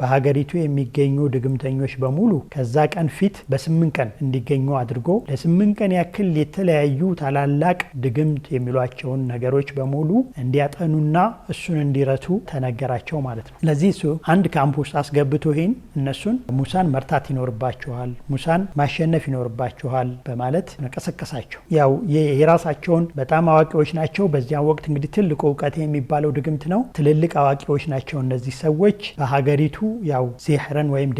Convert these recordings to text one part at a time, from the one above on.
በሀገሪቱ የሚገኙ ድግምተኞች በሙሉ ከዛ ቀን ፊት በ8 ቀን እንዲገኙ አድርጎ ለ8 ቀን ያክል የተለያዩ ታላላቅ ድግምት የሚሏቸውን ነገሮች በሙሉ እንዲያጠኑና እሱን እንዲረቱ ተነገራቸው ማለት ነው። ለዚህ እሱ አንድ ካምፕ ውስጥ አስገብቶ ይሄን እነሱን ሙሳን መርታት ይኖርባቸዋል፣ ሙሳን ማሸነፍ ይኖርባቸዋል በማለት መቀሰቀሳቸው። ያው የራሳቸውን በጣም አዋቂዎች ናቸው። በዚያ ወቅት እንግዲህ ትልቁ እውቀት የሚባለው ድግምት ነው። ትልልቅ አዋቂዎች ናቸው እነዚህ ሰዎች በሀገሪቱ። ያው ሲህርን ወይም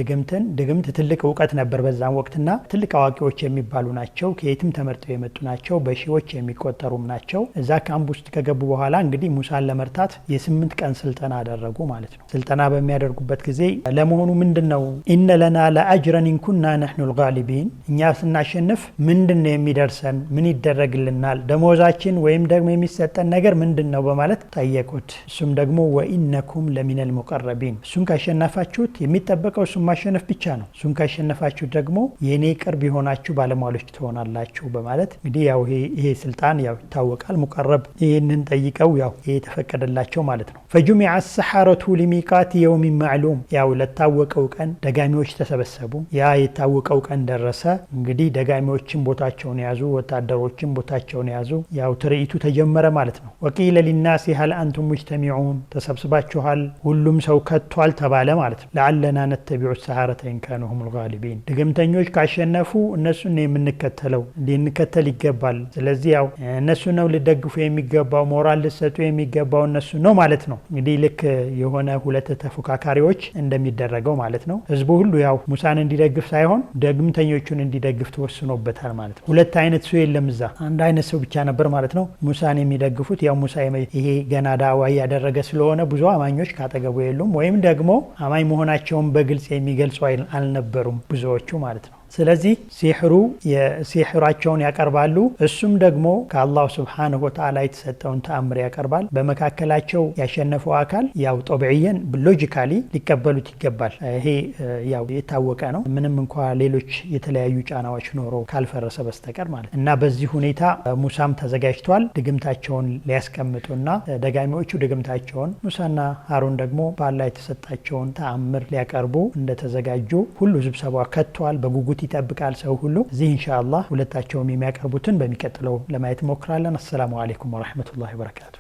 ድግምት ትልቅ እውቀት ነበር በዛም ወቅትና ትልቅ አዋቂዎች የሚባሉ ናቸው። ከየትም ተመርጠው የመጡ ናቸው። በሺዎች የሚቆጠሩም ናቸው። እዛ ካምፕ ውስጥ ከገቡ በኋላ እንግዲህ ሙሳን ለመርታት የ8 ቀን ስልጠና አደረጉ ማለት ነው። ስልጠና በሚያደርጉበት ጊዜ ለመሆኑ ምንድነው ኢነ ለና ለአጅረን ኢንኩና ነህኑ الغالبين እኛ ስናሸንፍ ምንድነው የሚደርሰን? ምን ይደረግልናል? ደሞዛችን ወይም ደግሞ የሚሰጠን ነገር ምንድነው በማለት ጠየቁት። እሱም ደግሞ ወኢነኩም ለሚነል ሙቀረቢን እሱን ካሸነፋችሁት የሚጠበቀው እሱን ማሸነፍ ብቻ ነው። እሱን ካሸነፋችሁት ደግሞ የኔ ቅርብ የሆናችሁ ባለሟሎች ትሆናላችሁ በማለት እንግዲህ ያው ይሄ ስልጣን ያው ይታወቃል። ሙቀረብ ይሄንን ጠይቀው ያው ይሄ ተፈቀደላቸው ማለት ነው። فجمع السحرة لميقات يوم معلوم ያው ለታወቀው ቀን ደጋሚዎች ተሰበሰቡ። ያ የታወቀው ቀን ደረሰ። እንግዲህ ደጋሚዎችን ቦታቸውን ያዙ፣ ወታደሮችን ቦታቸውን ያዙ። ያው ትርኢቱ ተጀመረ ማለት ነው። وقيل للناس هل أنتم مجتمعون ተሰብስባችኋል፣ ሁሉም ሰው ከቷል ተባለ ማለት ነው። لعلنا نتبع السحرة إن كانوا هم الغالبين ድግምተኞች ካሸነፉ እነሱን ነው የምንከተለው፣ እንከተል ይገባል። ስለዚህ ያው እነሱ ነው ልደግፉ የሚገባው፣ ሞራል ልሰጡ የሚገባው እነሱ ነው ማለት ነው። እንግዲህ ልክ የሆነ ሁለት ተፎካካሪዎች እንደሚደረገው ማለት ነው። ህዝቡ ሁሉ ያው ሙሳን እንዲደግፍ ሳይሆን ድግምተኞቹን እንዲደግፍ ተወስኖበታል ማለት ነው። ሁለት አይነት ሰው የለም እዛ፣ አንድ አይነት ሰው ብቻ ነበር ማለት ነው ሙሳን የሚደግፉት። ያው ሙሳ ይሄ ገና ዳዋ ያደረገ ስለሆነ ብዙ አማኞች ካጠገቡ የሉም፣ ወይም ደግሞ አማኝ መሆናቸውን በግልጽ የሚገልጹ አልነበሩም ብዙዎቹ ማለት ነው። ስለዚህ ሲህራቸውን ያቀርባሉ። እሱም ደግሞ ከአላህ Subhanahu Wa Ta'ala የተሰጠውን ተአምር ያቀርባል። በመካከላቸው ያሸነፈው አካል ያው ጦብዒየን ሎጂካሊ ሊቀበሉት ይገባል። ይሄ ያው የታወቀ ነው፣ ምንም እንኳን ሌሎች የተለያዩ ጫናዎች ኖሮ ካልፈረሰ በስተቀር ማለት እና በዚህ ሁኔታ ሙሳም ተዘጋጅቷል ድግምታቸውን ሊያስቀምጡና ደጋሚዎቹ ድግምታቸውን፣ ሙሳና ሃሩን ደግሞ በአላህ የተሰጣቸውን ተአምር ሊያቀርቡ እንደተዘጋጁ ሁሉ ስብሰባ ከቷል። በጉጉት ይጠብቃል ሰው ሁሉ። እዚህ ኢንሻአላህ ሁለታቸውም የሚያቀርቡትን በሚቀጥለው ለማየት ሞክራለን። አሰላሙ አለይኩም ወራህመቱላሂ ወበረካቱ።